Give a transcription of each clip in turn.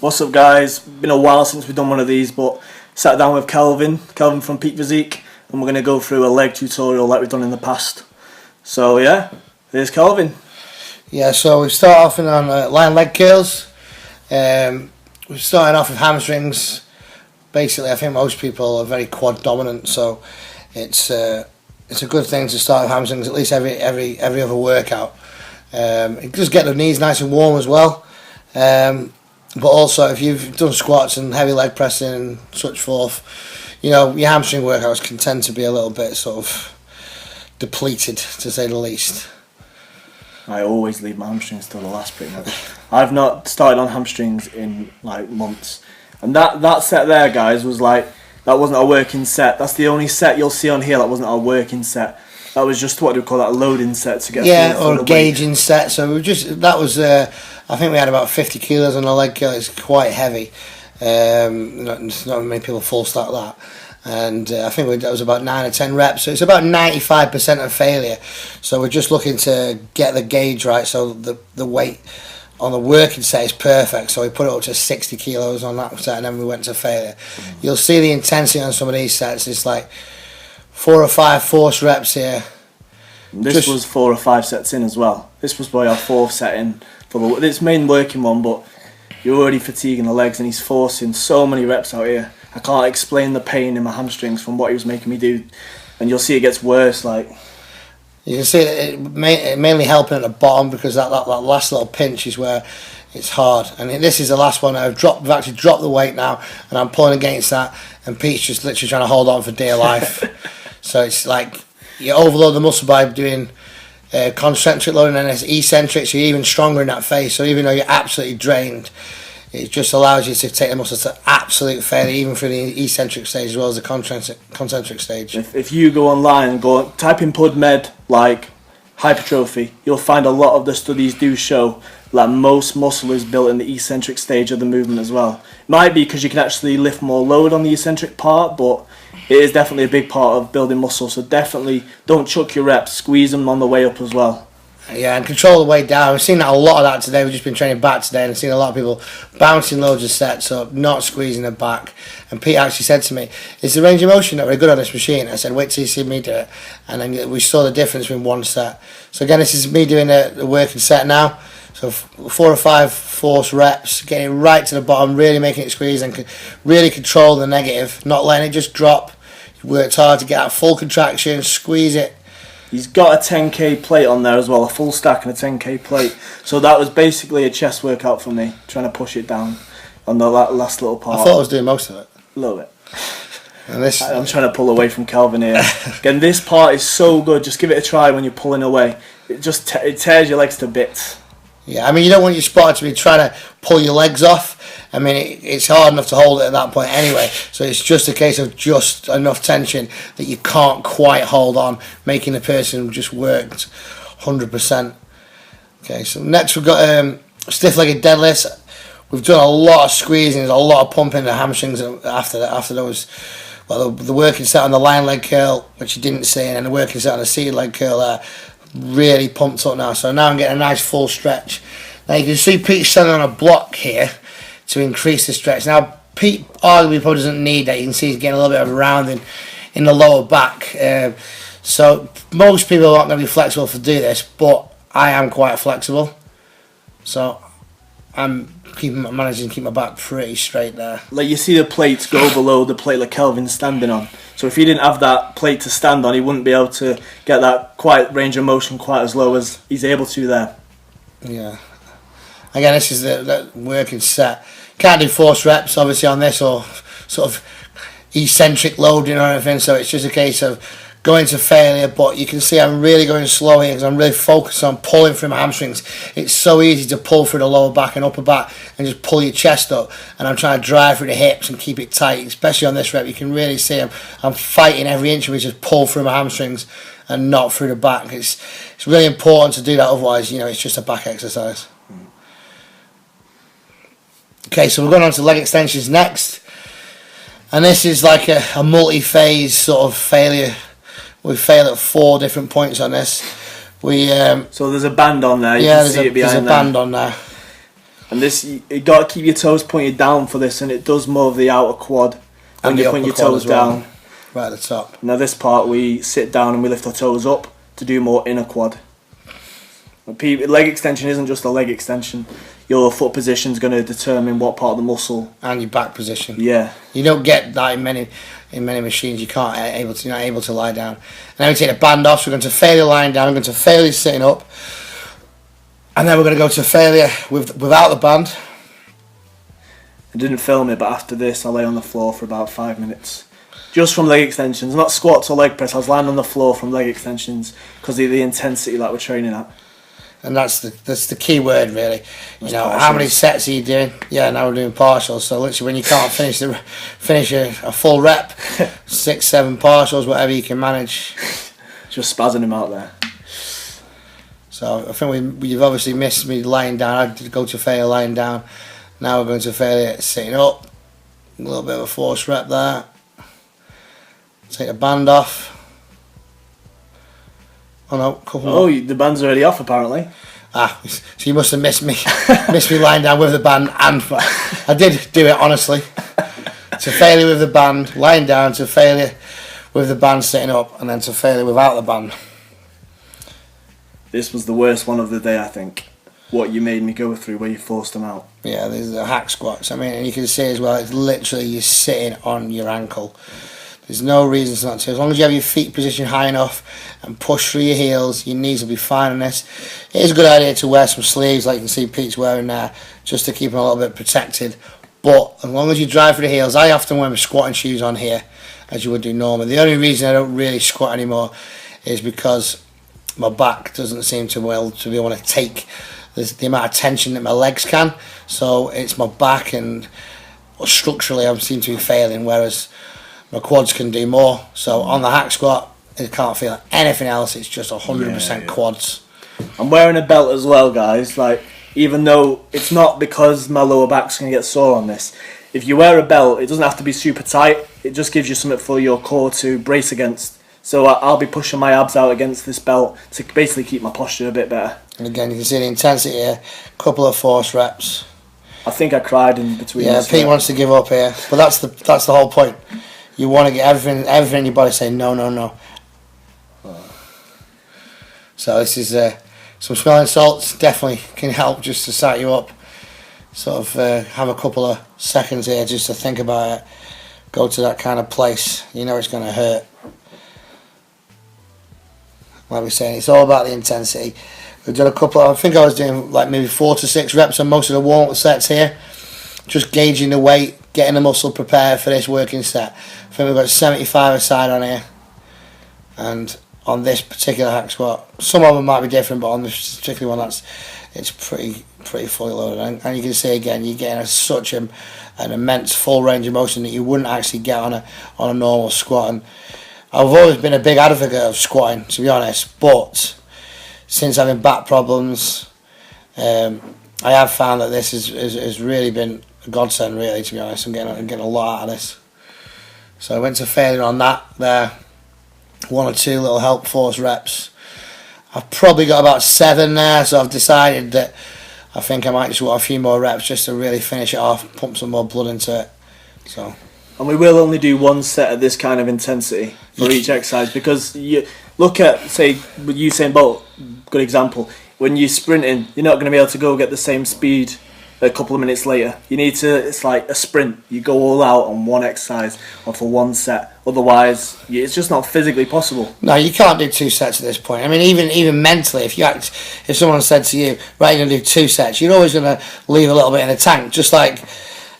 What's up, guys? Been a while since we've done one of these, but sat down with Kelvin from Peak Physique, and we're going to go through a leg tutorial like we've done in the past. So yeah, here's Kelvin. Yeah, so we start off on line leg curls. We're starting off with hamstrings. Basically, I think most people are very quad dominant, so it's a good thing to start with hamstrings at least every other workout. It does get the knees nice and warm as well. But also, if you've done squats and heavy leg pressing and such forth, you know, your hamstring workouts can tend to be a little bit sort of depleted, to say the least. I always leave my hamstrings till the last, pretty much. I've not started on hamstrings in like months. And that set there, guys, was like, that wasn't a working set. That's the only set you'll see on here that wasn't a working set. That was just what do we call that, a loading set to get or a gauging set. So I think we had about 50 kilos on the leg curl. It's quite heavy. Not many people full stack that. And I think that was about 9 or 10 reps. So it's about 95% of failure. So we're just looking to get the gauge right. So the weight on the working set is perfect. So we put it up to 60 kilos on that set, and then we went to failure. You'll see the intensity on some of these sets. It's like 4 or 5 force reps here. This was 4 or 5 sets in as well. This was probably our 4th set in for this main working one, but you're already fatiguing the legs, and he's forcing so many reps out here. I can't explain the pain in my hamstrings from what he was making me do, and you'll see it gets worse. Like you can see it mainly helping at the bottom, because that last little pinch is where it's hard. And this is the last one. We've actually dropped the weight now, and I'm pulling against that, and Pete's just literally trying to hold on for dear life. So it's like you overload the muscle by doing concentric loading, and it's eccentric, so you're even stronger in that phase. So even though you're absolutely drained, it just allows you to take the muscles to absolute failure, even through the eccentric stage as well as the concentric stage. If you go online and type in PubMed like hypertrophy, you'll find a lot of the studies do show that most muscle is built in the eccentric stage of the movement as well. It might be because you can actually lift more load on the eccentric part, but it is definitely a big part of building muscle. So definitely don't chuck your reps, squeeze them on the way up as well. Yeah, and control the way down. We've seen that a lot of that today. We've just been training back today, and I've seen a lot of people bouncing loads of sets up, not squeezing the back. And Pete actually said to me, "Is the range of motion not very good on this machine?" I said, "Wait till you see me do it." And then we saw the difference between one set. So again, this is me doing the working set now. So 4 or 5 force reps, getting right to the bottom, really making it squeeze, and really control the negative, not letting it just drop. You worked hard to get out full contraction, squeeze it. He's got a 10k plate on there as well, a full stack and a 10k plate. So that was basically a chest workout for me, trying to push it down on the last little part. I thought I was doing most of it. A little bit. And this, I'm trying to pull away from Calvin here. Again, this part is so good. Just give it a try when you're pulling away. It just it tears your legs to bits. Yeah, I mean, you don't want your spotter to be trying to pull your legs off. I mean, it's hard enough to hold it at that point anyway. So it's just a case of just enough tension that you can't quite hold on, making the person just work 100%. Okay, so next we've got stiff-legged deadlifts. We've done a lot of squeezing, a lot of pumping the hamstrings after those. Well, the working set on the line leg curl, which you didn't see, and then the working set on the seated leg curl there, really pumped up now. So now I'm getting a nice full stretch. Now you can see Pete standing on a block here to increase the stretch. Now Pete arguably probably doesn't need that. You can see he's getting a little bit of rounding in the lower back. So most people aren't going to be flexible to do this, but I am quite flexible. So I'm managing to keep my back pretty straight there. Like you see the plates go below the plate like Kelvin's standing on. So if he didn't have that plate to stand on, he wouldn't be able to get that range of motion quite as low as he's able to there. Yeah. Again, this is the working set. Can't do force reps obviously on this, or sort of eccentric loading or anything, so it's just a case of going to failure. But you can see I'm really going slow here because I'm really focused on pulling through my hamstrings. It's so easy to pull through the lower back and upper back and just pull your chest up, and I'm trying to drive through the hips and keep it tight, especially on this rep. You can really see I'm fighting every inch of it, just pull through my hamstrings and not through the back. It's really important to do that, otherwise, you know, it's just a back exercise. Okay, so we're going on to leg extensions next, and this is like a multi-phase sort of failure. We fail at 4 different points on this. So there's a band on there. There's a band on there. And this, you got to keep your toes pointed down for this, and it does more of the outer quad when And you the point your upper quad toes as well. down. Right at the top. Now this part, we sit down and we lift our toes up to do more inner quad. Leg extension isn't just a leg extension. Your foot position is going to determine what part of the muscle. And your back position. Yeah. You don't get that in many machines. You're not able to lie down. And then we take the band off. So we're going to failure lying down. We're going to failure sitting up. And then we're going to go to failure without the band. I didn't film it, but after this I lay on the floor for about 5 minutes. Just from leg extensions, not squats or leg press. I was lying on the floor from leg extensions because of the intensity that we're training at. And that's the key word, really. You know, partials. how many sets are you doing? Yeah, now we're doing partials. So literally, when you can't finish a full rep, 6, 7 partials, whatever you can manage. Just spazzing him out there. So I think you've obviously missed me lying down. I did go to failure lying down. Now we're going to failure sitting up. A little bit of a force rep there. Take the band off. Oh no, couple more. Oh, the band's already off apparently. So you must have missed me lying down with the band, and I did do it honestly. To failure with the band, lying down, to failure with the band sitting up, and then to failure without the band. This was the worst one of the day, I think. What you made me go through, where you forced them out. Yeah, there's the hack squats. I mean, and you can see as well, it's literally you're sitting on your ankle. There's no reason not to. As long as you have your feet positioned high enough and push through your heels, your knees will be fine on this. It is a good idea to wear some sleeves, like you can see Pete's wearing there, just to keep them a little bit protected. But as long as you drive through the heels, I often wear my squatting shoes on here, as you would do normally. The only reason I don't really squat anymore is because my back doesn't seem to be able to take the amount of tension that my legs can. So it's my back, and structurally I seem to be failing, whereas my quads can do more. So on the hack squat, I can't feel anything else. It's just 100% quads. I'm wearing a belt as well, guys. Like, even though it's not because my lower back's going to get sore on this. If you wear a belt, it doesn't have to be super tight. It just gives you something for your core to brace against. So I'll be pushing my abs out against this belt to basically keep my posture a bit better. And again, you can see the intensity here. Couple of force reps. I think I cried in between. Yeah, Pete wants to give up here, but that's the whole point. You want to get everything in your body saying no, no, no. So this is some smelling salts. Definitely can help just to start you up. Sort of have a couple of seconds here just to think about it. Go to that kind of place. You know it's going to hurt. Like we're saying, it's all about the intensity. We've done a couple. I think I was doing like maybe 4 to 6 reps on most of the warm-up sets here. Just gauging the weight, getting the muscle prepared for this working set. I think we've got 75 aside on here. And on this particular hack squat, some of them might be different, but on this particular one, it's pretty fully loaded. And you can see again, you're getting such an immense full range of motion that you wouldn't actually get on a normal squat. And I've always been a big advocate of squatting, to be honest, but since having back problems, I have found that this has really been a godsend, really, to be honest. I'm getting a lot out of this. So I went to failure on that there. 1 or 2 little help force reps. I've probably got about 7 there, so I've decided that I think I might just want a few more reps just to really finish it off, pump some more blood into it. So. And we will only do 1 set of this kind of intensity for each exercise, because you look at, say, with Usain Bolt, good example. When you're sprinting, you're not going to be able to go get the same speed a couple of minutes later. You need to, it's like a sprint. You go all out on 1 exercise or for 1 set. Otherwise, it's just not physically possible. No, you can't do 2 sets at this point. I mean, even mentally, if someone said to you, right, you're going to do 2 sets, you're always going to leave a little bit in the tank. Just like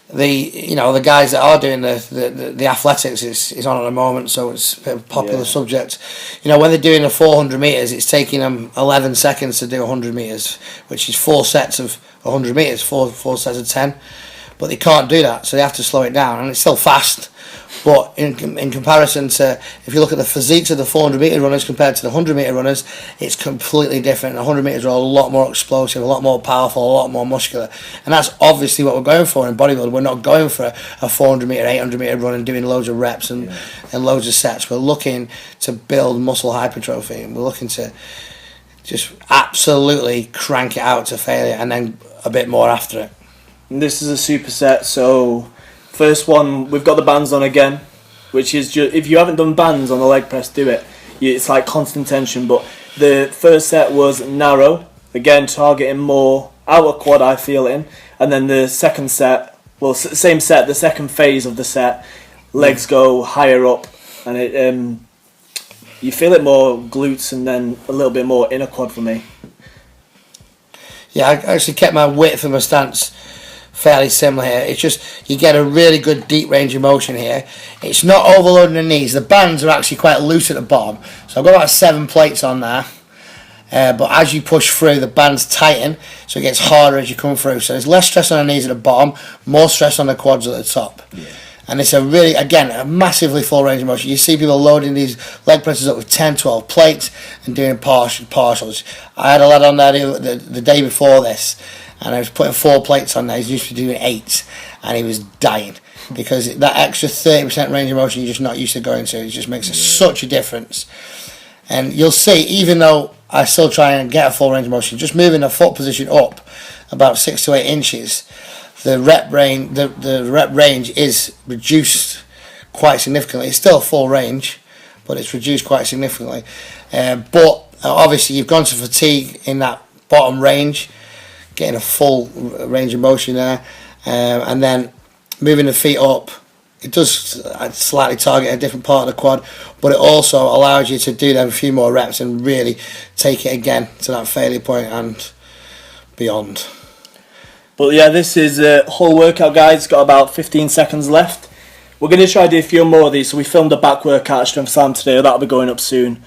the guys that are doing the athletics is on at the moment, so it's a popular subject. You know, when they're doing the 400 metres, it's taking them 11 seconds to do 100 metres, which is 4 sets of 100 metres, four sets of 10. But they can't do that, so they have to slow it down, and it's still fast. But in comparison to, if you look at the physiques of the 400 metre runners compared to the 100 metre runners, it's completely different. The 100 metres are a lot more explosive, a lot more powerful, a lot more muscular. And that's obviously what we're going for in bodybuilding. We're not going for a 400 metre, 800 metre run and doing loads of reps and loads of sets. We're looking to build muscle hypertrophy, and we're looking to just absolutely crank it out to failure, and then a bit more after it. And this is a superset, so first one, we've got the bands on again, which is just, if you haven't done bands on the leg press, do it. It's like constant tension, but the first set was narrow, again targeting more outer quad, I feel in, and then the second set, well, same set, the second phase of the set, legs go higher up, and it you feel it more glutes and then a little bit more inner quad for me. Yeah, I actually kept my width and my stance fairly similar here. It's just you get a really good deep range of motion here. It's not overloading the knees. The bands are actually quite loose at the bottom, so I've got about 7 plates on there. But as you push through, the bands tighten, so it gets harder as you come through. So there's less stress on the knees at the bottom, more stress on the quads at the top. Yeah. And it's a really, again, a massively full range of motion. You see people loading these leg presses up with 10, 12 plates and doing partials. I had a lad on there the day before this, and I was putting 4 plates on there. He's used to doing 8, and he was dying because that extra 30% range of motion you're just not used to going to. It just makes such a difference. And you'll see, even though I still try and get a full range of motion, just moving the foot position up about 6 to 8 inches, the rep range is reduced quite significantly. It's still full range, but it's reduced quite significantly. But obviously you've gone to fatigue in that bottom range, getting a full range of motion there, and then moving the feet up. It does slightly target a different part of the quad, but it also allows you to do them a few more reps and really take it again to that failure point and beyond. But yeah, this is a whole workout, guys. Got about 15 seconds left. We're going to try to do a few more of these. So we filmed a back workout at Strength Slam today. That'll be going up soon.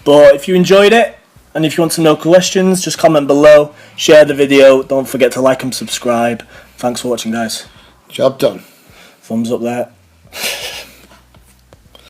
But if you enjoyed it, and if you want to know questions, just comment below. Share the video. Don't forget to like and subscribe. Thanks for watching, guys. Job done. Thumbs up there.